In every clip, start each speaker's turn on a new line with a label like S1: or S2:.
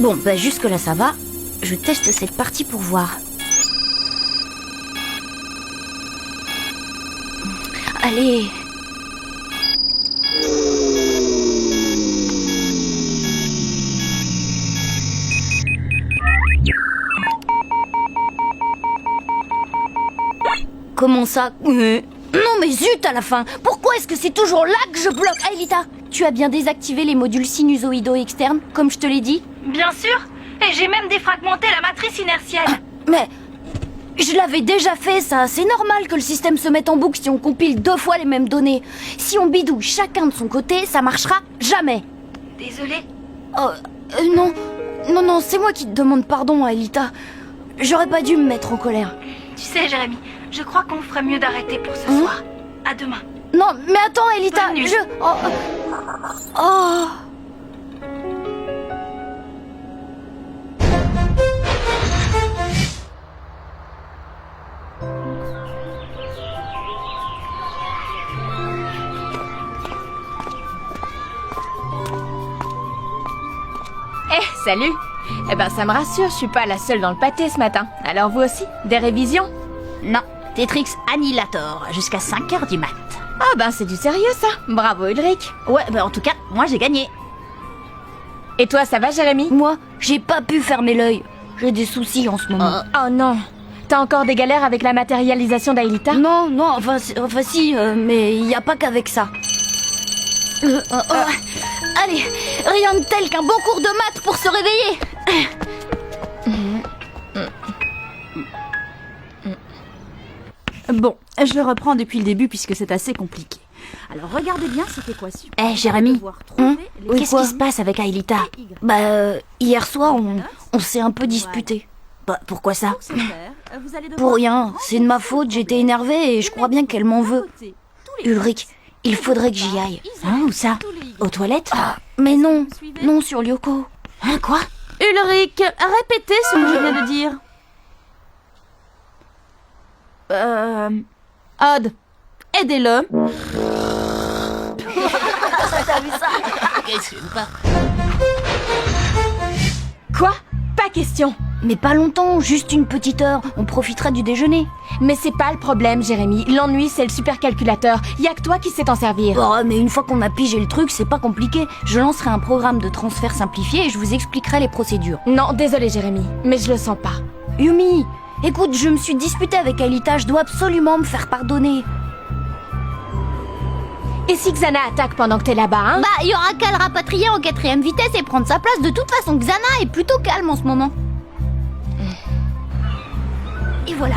S1: Bon, bah jusque-là ça va. Je teste cette partie pour voir. Allez. Comment ça? Non mais zut à la fin. Pourquoi est-ce que c'est toujours là que je bloque? Aelita, tu as bien désactivé les modules sinusoïdaux externes, comme je te l'ai dit?
S2: Bien sûr. Et j'ai même défragmenté la matrice inertielle.
S1: Mais je l'avais déjà fait, ça. C'est normal que le système se mette en boucle si on compile 2 fois les mêmes données. Si on bidouille chacun de son côté, ça marchera jamais.
S2: Désolée.
S1: Oh, non. Non, c'est moi qui te demande pardon, Aelita. J'aurais pas dû me mettre en colère.
S2: Tu sais, Jérémy, je crois qu'on ferait mieux d'arrêter pour ce soir. À demain.
S1: Non, mais attends, Aelita,
S2: Bonne nuit.
S1: Oh.
S3: Salut. Eh ben ça me rassure, je suis pas la seule dans le pâté ce matin. Alors vous aussi, des révisions?
S4: Non, Tetrix Annihilator, jusqu'à 5h du mat.
S3: Ah ben c'est du sérieux ça. Bravo Ulrich.
S4: Ouais, bah en tout cas, moi j'ai gagné.
S3: Et toi ça va Jérémy?
S1: Moi, j'ai pas pu fermer l'œil. J'ai des soucis en ce moment.
S3: Oh non. T'as encore des galères avec la matérialisation d'Aelita?
S1: Non, enfin si, mais y a pas qu'avec ça. Allez, rien de tel qu'un bon cours de maths pour se réveiller.
S5: Bon, je reprends depuis le début puisque c'est assez compliqué. Alors regardez bien cette équation.
S1: Jérémy,
S4: Qu'est-ce qui se passe avec Aelita?
S1: Bah, hier soir, on s'est un peu disputé.
S4: Bah, pourquoi ça?
S1: Pour rien, c'est de ma faute, j'étais énervée et je crois bien qu'elle m'en veut. Ulrich, il faudrait que j'y aille.
S4: Hein, où ça? Aux toilettes?
S1: Ah, mais non sur Lyoko.
S4: Hein, quoi?
S5: Ulrich, répétez ce que je viens de dire. Odd, aidez-le.
S3: Quoi? Pas question.
S1: Mais pas longtemps, juste une petite heure, on profitera du déjeuner.
S3: Mais c'est pas le problème Jérémy. L'ennui c'est le supercalculateur. Y a que toi qui sais t'en servir.
S1: Oh, mais une fois qu'on a pigé le truc, c'est pas compliqué. Je lancerai un programme de transfert simplifié et je vous expliquerai les procédures.
S3: Non, désolé Jérémy, mais je le sens pas.
S1: Yumi, écoute, je me suis disputée avec Aelita, je dois absolument me faire pardonner.
S3: Et si Xana attaque pendant que t'es là-bas, hein?
S1: Bah, y aura qu'à le rapatrier en 4ème vitesse et prendre sa place. De toute façon, Xana est plutôt calme en ce moment. Et voilà,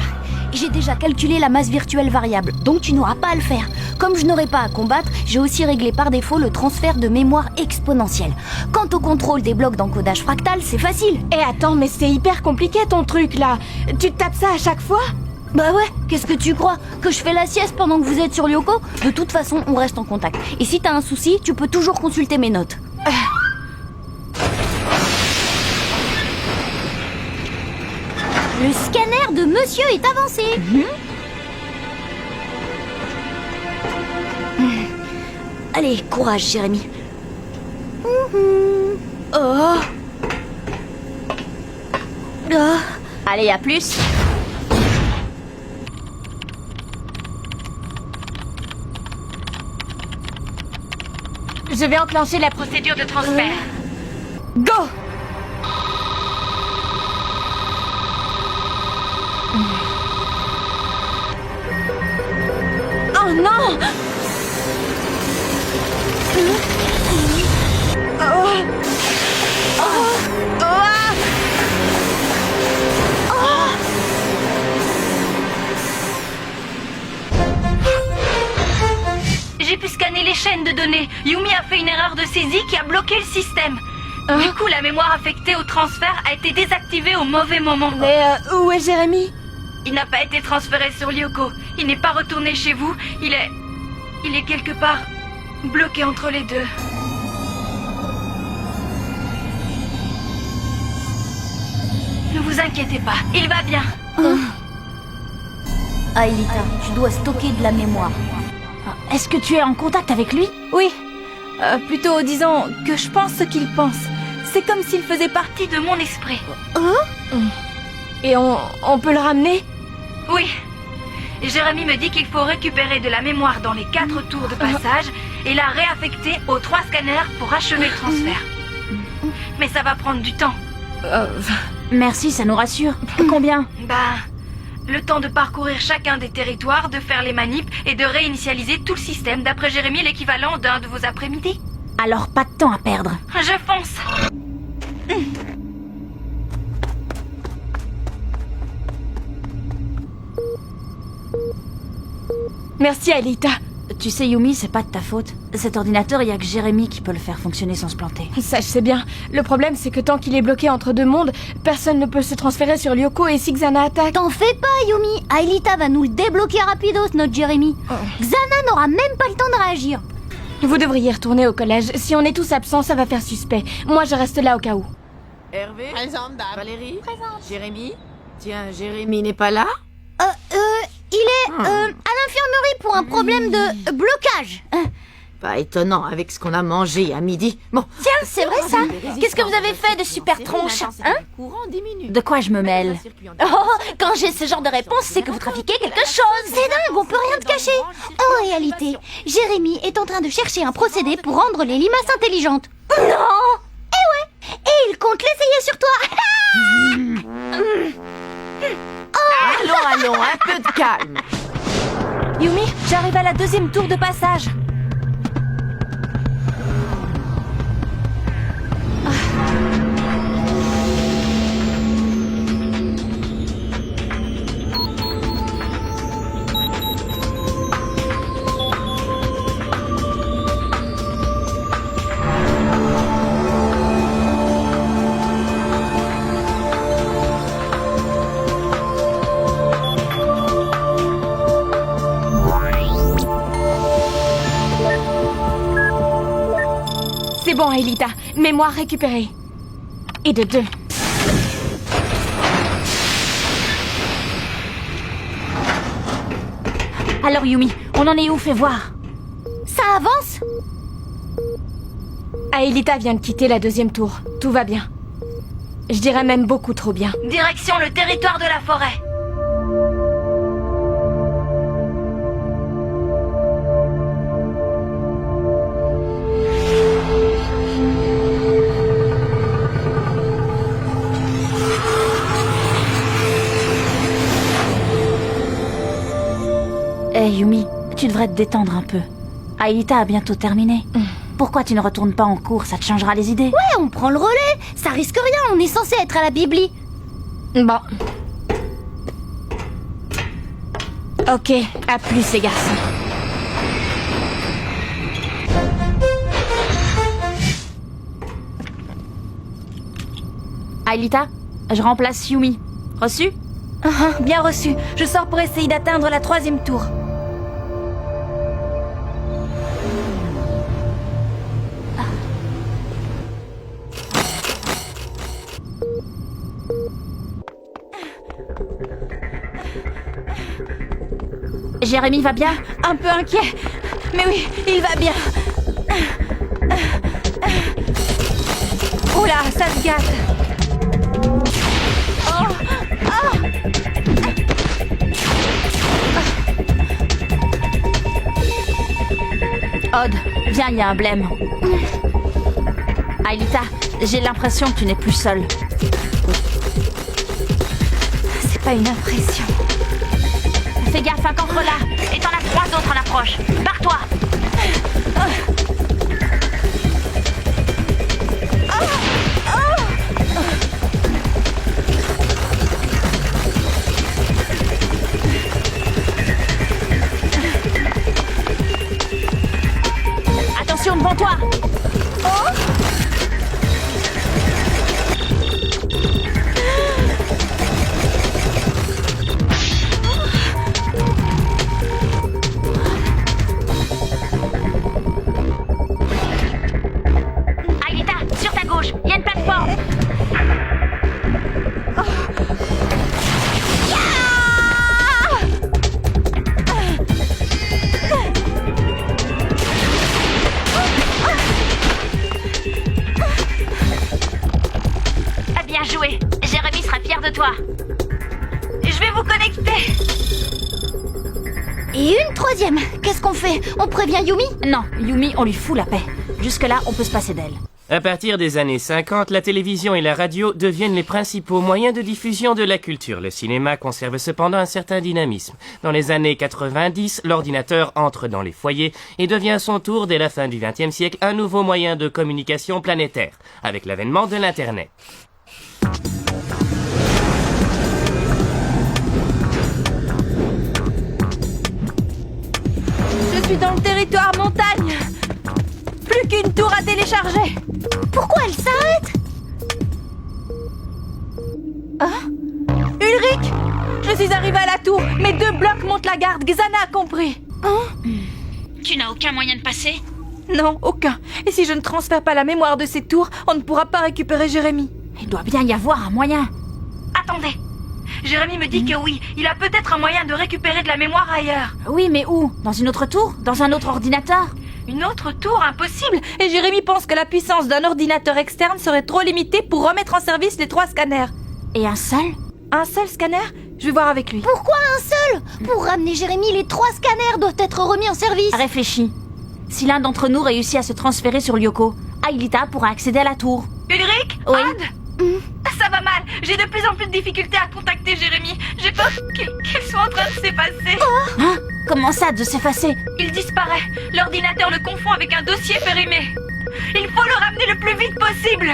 S1: j'ai déjà calculé la masse virtuelle variable, donc tu n'auras pas à le faire. Comme je n'aurai pas à combattre, j'ai aussi réglé par défaut le transfert de mémoire exponentielle. Quant au contrôle des blocs d'encodage fractal, c'est facile.
S3: Eh attends, mais c'est hyper compliqué ton truc là. Tu te tapes ça à chaque fois?
S1: Bah ouais, qu'est-ce que tu crois? Que je fais la sieste pendant que vous êtes sur Lyoko? De toute façon, on reste en contact. Et si t'as un souci, tu peux toujours consulter mes notes. Le scanner de monsieur est avancé. Allez, courage, Jérémy. Oh.
S4: Allez, à plus.
S3: Je vais enclencher la procédure de transfert.
S1: Go!
S3: Oh non!
S2: J'ai pu scanner les chaînes de données. Yumi a fait une erreur de saisie qui a bloqué le système. Du coup, la mémoire affectée au transfert a été désactivée au mauvais moment.
S3: Mais où est Jérémy?
S2: Il n'a pas été transféré sur Lyoko. Il n'est pas retourné chez vous. Il est quelque part bloqué entre les deux. Ne vous inquiétez pas, il va bien.
S1: Aelita, tu dois stocker de la mémoire.
S4: Est-ce que tu es en contact avec lui?
S5: Oui. Plutôt disons que je pense ce qu'il pense.
S3: C'est comme s'il faisait partie.
S2: Partie de mon esprit.
S3: Et on peut le ramener?
S2: Oui. Jérémy me dit qu'il faut récupérer de la mémoire dans les 4 tours de passage et la réaffecter aux 3 scanners pour achever le transfert. Mais ça va prendre du temps.
S5: Merci, ça nous rassure. Combien?
S2: Le temps de parcourir chacun des territoires, de faire les manips et de réinitialiser tout le système. D'après Jérémy, l'équivalent d'un de vos après-midi.
S5: Alors pas de temps à perdre.
S2: Je fonce.
S3: Merci, Aelita.
S5: Tu sais, Yumi, c'est pas de ta faute. Cet ordinateur, il y a que Jérémy qui peut le faire fonctionner sans se planter.
S3: Ça, je sais bien. Le problème, c'est que tant qu'il est bloqué entre 2 mondes, personne ne peut se transférer sur Lyoko et si Xana attaque...
S1: T'en fais pas, Yumi. Aelita va nous le débloquer rapidos, notre Jérémy. Xana n'aura même pas le temps de réagir.
S3: Vous devriez retourner au collège. Si on est tous absents, ça va faire suspect. Moi, je reste là au cas où.
S6: Hervé. Présente, dame. Valérie. Présente. Jérémy. Tiens, Jérémy n'est pas là?
S1: Il est à l'infirmerie pour un problème de blocage.
S6: Pas étonnant avec ce qu'on a mangé à midi. Bon.
S1: Tiens, c'est vrai ça. Qu'est-ce que vous avez fait de super tronche, hein?
S5: De quoi je me mêle?
S1: Oh, quand j'ai ce genre de réponse, c'est que vous trafiquez quelque chose. C'est dingue, on peut rien te cacher. En réalité, Jérémy est en train de chercher un procédé pour rendre les limaces intelligentes. Non. Eh ouais. Et il compte l'essayer sur toi.
S6: Allons, un peu de calme.
S3: Yumi, j'arrive à la 2e tour de passage. C'est bon, Aelita. Mémoire récupérée. Et de 2.
S5: Alors Yumi, on en est où? Fais voir.
S1: Ça avance?
S3: Aelita vient de quitter la 2e tour. Tout va bien. Je dirais même beaucoup trop bien.
S2: Direction le territoire de la forêt.
S5: Hey Yumi, tu devrais te détendre un peu. Aelita a bientôt terminé. Pourquoi tu ne retournes pas en cours? Ça te changera les idées.
S1: Ouais, on prend le relais. Ça risque rien, on est censé être à la bibli.
S3: Bon. Ok, à plus les garçons.
S5: Aelita, je remplace Yumi. Reçu?
S1: Bien reçu. Je sors pour essayer d'atteindre la 3e tour.
S5: Jérémy va bien?
S3: Un peu inquiet. Mais oui, il va bien. Oula, ça se gâte.
S5: Odd, viens, il y a un blême. Aelita, j'ai l'impression que tu n'es plus seule.
S1: C'est pas une impression.
S5: Fais gaffe, un cancre là. Et t'en as 3 autres en approche. Barre-toi. Attention devant toi. Aelita, sur ta gauche, il y
S2: Bien joué. Jérémy sera fier de toi. Je vais vous connecter.
S1: Et une troisième. Qu'est-ce qu'on fait? On prévient Yumi?
S5: Non, Yumi, on lui fout la paix. Jusque-là, on peut se passer d'elle.
S7: À partir des années 50, la télévision et la radio deviennent les principaux moyens de diffusion de la culture. Le cinéma conserve cependant un certain dynamisme. Dans les années 90, l'ordinateur entre dans les foyers et devient à son tour, dès la fin du XXe siècle, un nouveau moyen de communication planétaire, avec l'avènement de l'Internet.
S3: Je suis dans le territoire montagne. Plus qu'une tour à télécharger.
S1: Pourquoi elle s'arrête?
S3: Ulrich, je suis arrivée à la tour. Mes 2 blocs montent la garde. Xana a compris.
S4: Tu n'as aucun moyen de passer?
S3: Non, aucun. Et si je ne transfère pas la mémoire de ces tours, on ne pourra pas récupérer Jérémy.
S5: Il doit bien y avoir un moyen.
S2: Attendez. Jérémy me dit que oui, il a peut-être un moyen de récupérer de la mémoire ailleurs.
S5: Oui, mais où? Dans une autre tour? Dans un autre ordinateur?
S2: Une autre tour, impossible.
S3: Et Jérémy pense que la puissance d'un ordinateur externe serait trop limitée pour remettre en service les 3 scanners.
S5: Et un seul?
S3: Un seul scanner? Je vais voir avec lui.
S1: Pourquoi un seul? Pour ramener Jérémy, les 3 scanners doivent être remis en service.
S5: Réfléchis. Si l'un d'entre nous réussit à se transférer sur Lyoko, Aelita pourra accéder à la tour.
S2: Ulrich?
S5: Oui.
S2: Odd? Ça va mal. J'ai de plus en plus de difficultés à contacter Jérémy. J'ai peur qu'il soit en train de s'effacer.
S5: Hein? Comment ça, de s'effacer?
S2: Il disparaît. L'ordinateur le confond avec un dossier périmé. Il faut le ramener le plus vite possible.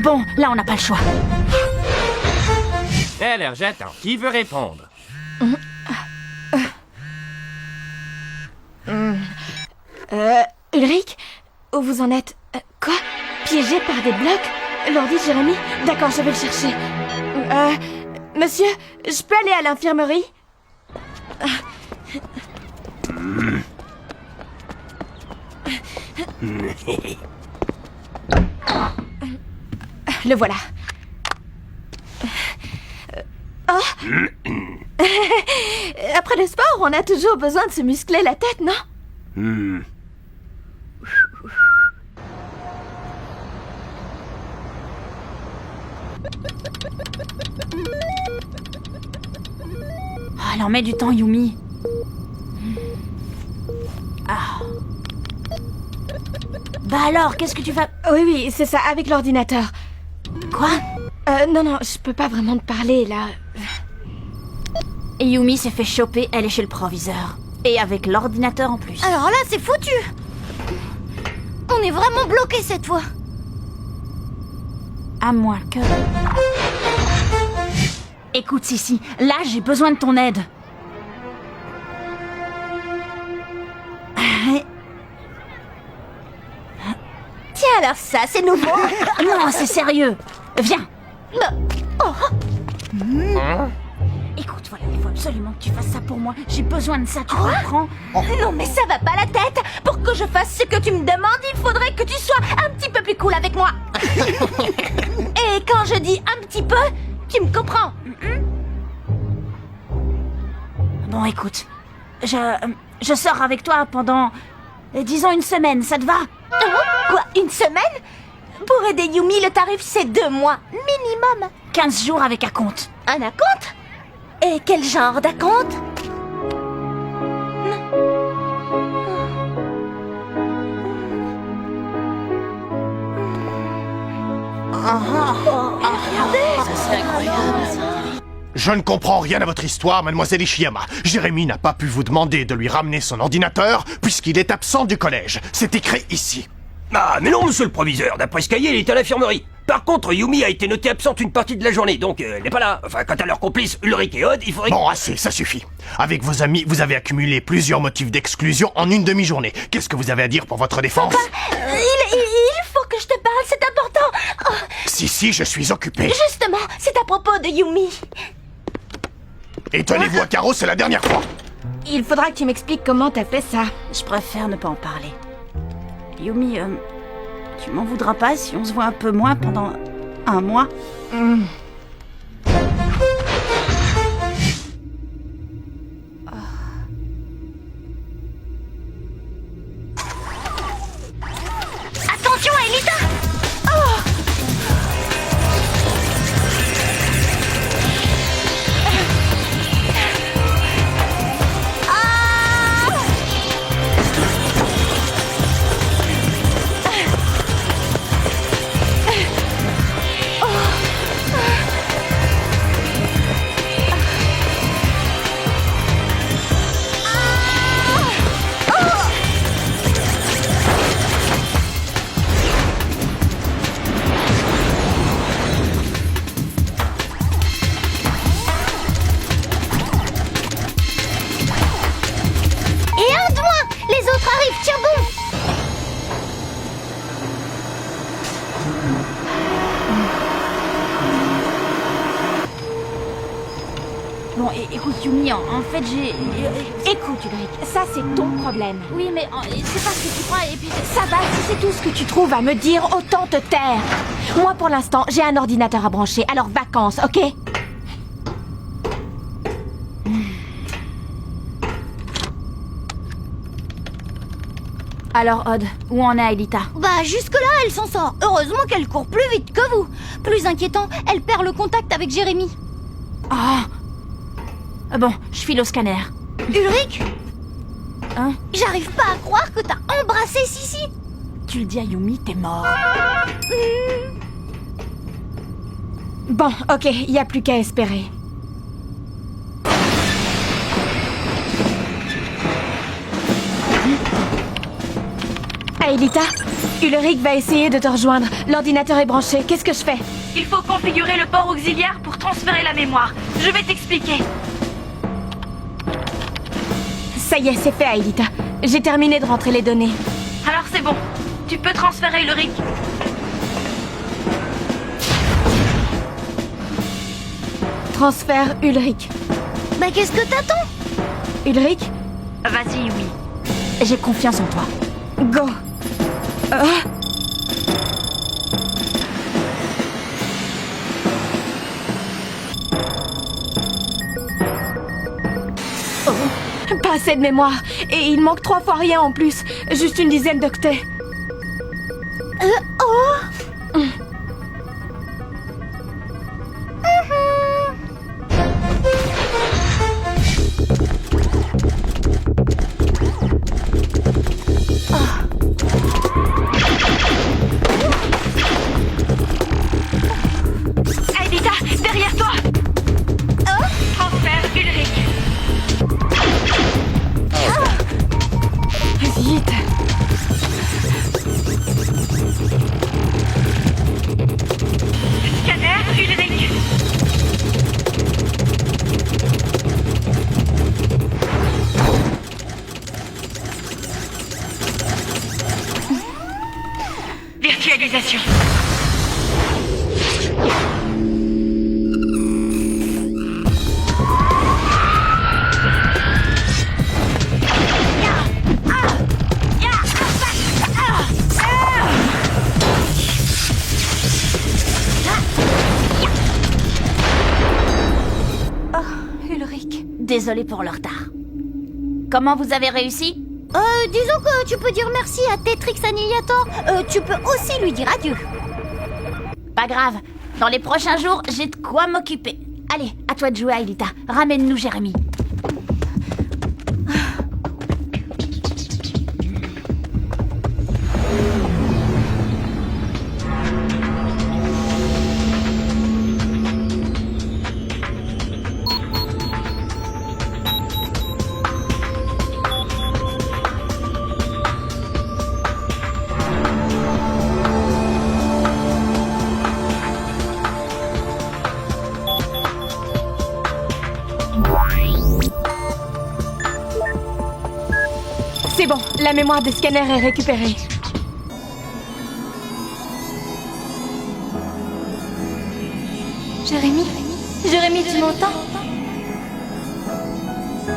S5: Bon, là on n'a pas le choix.
S7: Alors, j'attends. Qui veut répondre?
S3: Ulrich, où vous en êtes? Quoi? Piégé par des blocs? L'ordi de Jérémy? D'accord, je vais le chercher. Monsieur, je peux aller à l'infirmerie? Le voilà. Après le sport, on a toujours besoin de se muscler la tête, non?
S5: Oh, elle en met du temps, Yumi. Ah. Bah alors, qu'est-ce que tu vas...
S3: Oui, c'est ça, avec l'ordinateur.
S5: Quoi?
S3: Non, je peux pas vraiment te parler, là.
S5: Et Yumi s'est fait choper, elle est chez le proviseur. Et avec l'ordinateur en plus.
S1: Alors là, c'est foutu. On est vraiment bloqué cette fois.
S5: À moins que... Écoute, Sissi, là, j'ai besoin de ton aide.
S1: Tiens, alors ça, c'est nouveau.
S5: Non, c'est sérieux. Viens. Écoute, voilà, il faut absolument que tu fasses ça pour moi. J'ai besoin de ça, tu comprends?
S1: Non, mais ça va pas la tête. Pour que je fasse ce que tu me demandes, il faudrait que tu sois un petit peu plus cool avec moi. Et quand je dis un petit peu, tu me comprends?
S5: Bon, écoute, je sors avec toi pendant, disons, une semaine, ça te va?
S1: Quoi, une semaine? Pour aider Yumi, le tarif c'est 2 mois, minimum.
S5: 15 jours avec acompte.
S1: Un acompte? Et quel genre d'acompte?
S8: Je ne comprends rien à votre histoire, mademoiselle Ishiyama. Jérémy n'a pas pu vous demander de lui ramener son ordinateur puisqu'il est absent du collège. C'est écrit ici.
S9: Ah, mais non, monsieur le proviseur, d'après ce cahier, il est à l'infirmerie. Par contre, Yumi a été notée absente une partie de la journée, donc elle n'est pas là. Enfin, quant à leurs complices Ulrich et Odd, il faudrait...
S8: Bon, assez, ça suffit. Avec vos amis, vous avez accumulé plusieurs motifs d'exclusion en une demi-journée. Qu'est-ce que vous avez à dire pour votre défense?
S1: Il faut que je te parle, c'est important. Oh,
S8: Si, je suis occupé.
S1: justement, c'est à propos de Yumi.
S8: Et tenez-vous à carreau, c'est la dernière fois.
S3: Il faudra que tu m'expliques comment t'as fait ça.
S5: Je préfère ne pas en parler. Yumi, tu m'en voudras pas si on se voit un peu moins pendant 1 mois?
S1: Attention, Aelita.
S4: Bon, écoute, Yumi, en fait, j'ai...
S3: Écoute, Ulrich, ça c'est ton problème.
S4: Oui, mais c'est pas ce que tu crois, et puis...
S3: Ça va, si c'est tout ce que tu trouves à me dire, autant te taire. Moi, pour l'instant, j'ai un ordinateur à brancher, alors vacances, ok?
S1: Alors, Odd, où en est Aelita?
S2: Bah, jusque-là, elle s'en sort. Heureusement qu'elle court plus vite que vous. Plus inquiétant, elle perd le contact avec Jérémy.
S3: Bon, je file au scanner.
S2: Ulrich?
S3: Hein?
S2: J'arrive pas à croire que t'as embrassé Sissi.
S3: Tu le dis à Yumi, t'es mort. Bon, ok, y a plus qu'à espérer. Aelita, Ulrich va essayer de te rejoindre. L'ordinateur est branché. Qu'est-ce que je fais?
S2: Il faut configurer le port auxiliaire pour transférer la mémoire. Je vais t'expliquer.
S3: Ça y est, c'est fait, Aelita. J'ai terminé de rentrer les données.
S2: Alors c'est bon. Tu peux transférer Ulrich.
S3: Transfert Ulrich.
S2: Bah qu'est-ce que t'attends?
S3: Ulrich,
S2: Vas-y, oui.
S3: j'ai confiance en toi. Go. Pas assez de mémoire. Et il manque 3 fois rien en plus. Juste une dizaine d'octets.
S2: Aelita, derrière toi. Transfert Ulrich.
S3: Vite.
S2: Scanner Ulrich. Virtualisation.
S3: Ulrich.
S4: Désolée pour le retard. Comment vous avez réussi?
S2: Disons que tu peux dire merci à Tetrix Annihilator. Tu peux aussi lui dire adieu.
S4: Pas grave. Dans les prochains jours, j'ai de quoi m'occuper. Allez, à toi de jouer, Aelita. Ramène-nous Jérémy.
S3: C'est bon, la mémoire des scanners est récupérée.
S1: Jérémy? Jérémy, tu m'entends?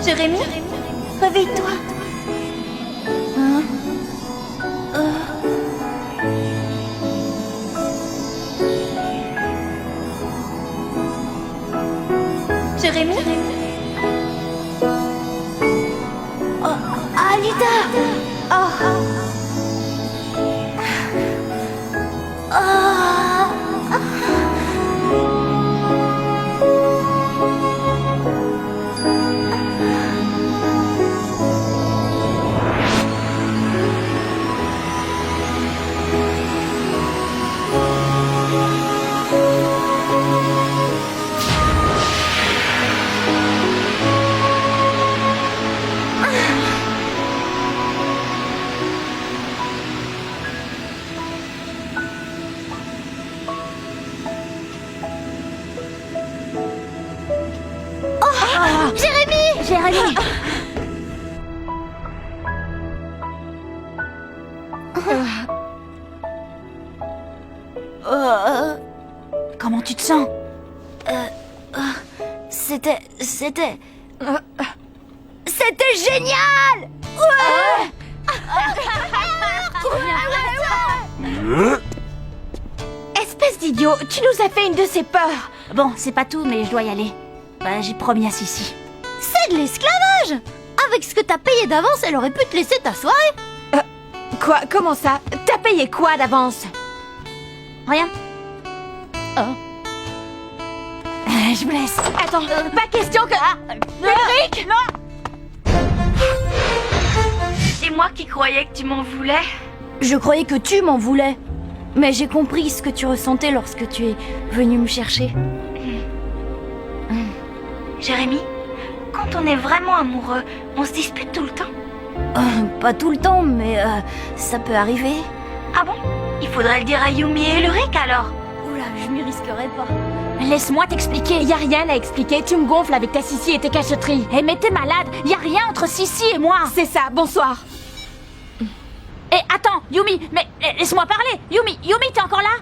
S1: Jérémy? Réveille-toi. Hein? Jérémy?
S2: Alita.
S4: Jérémy!
S5: Comment tu te sens?
S1: C'était génial! Ouais!
S3: Espèce d'idiot, tu nous as fait une de ces peurs.
S4: Bon, c'est pas tout, mais je dois y aller. Bah, j'ai promis à Sissi.
S1: C'est de l'esclavage! Avec ce que t'as payé d'avance, elle aurait pu te laisser ta soirée.
S3: Quoi? Comment ça? T'as payé quoi d'avance?
S4: Rien.
S3: Je vous laisse. Attends, pas question que... Ulrich!
S2: C'est moi qui croyais que tu m'en voulais.
S1: Je croyais que tu m'en voulais. Mais j'ai compris ce que tu ressentais lorsque tu es venu me chercher.
S2: Jérémy, quand on est vraiment amoureux, on se dispute tout le temps.
S1: Pas tout le temps, mais ça peut arriver.
S2: Ah bon? Il faudrait le dire à Yumi et Ulrich alors.
S1: Oula, je m'y risquerai pas.
S4: Laisse-moi t'expliquer.
S3: Y a rien à expliquer, tu me gonfles avec ta Sissi et tes cacheteries.
S4: Eh, mais t'es malade. Y a rien entre Sissi et moi.
S3: C'est ça, bonsoir.
S4: Eh, attends, Yumi, mais laisse-moi parler. Yumi, t'es encore là?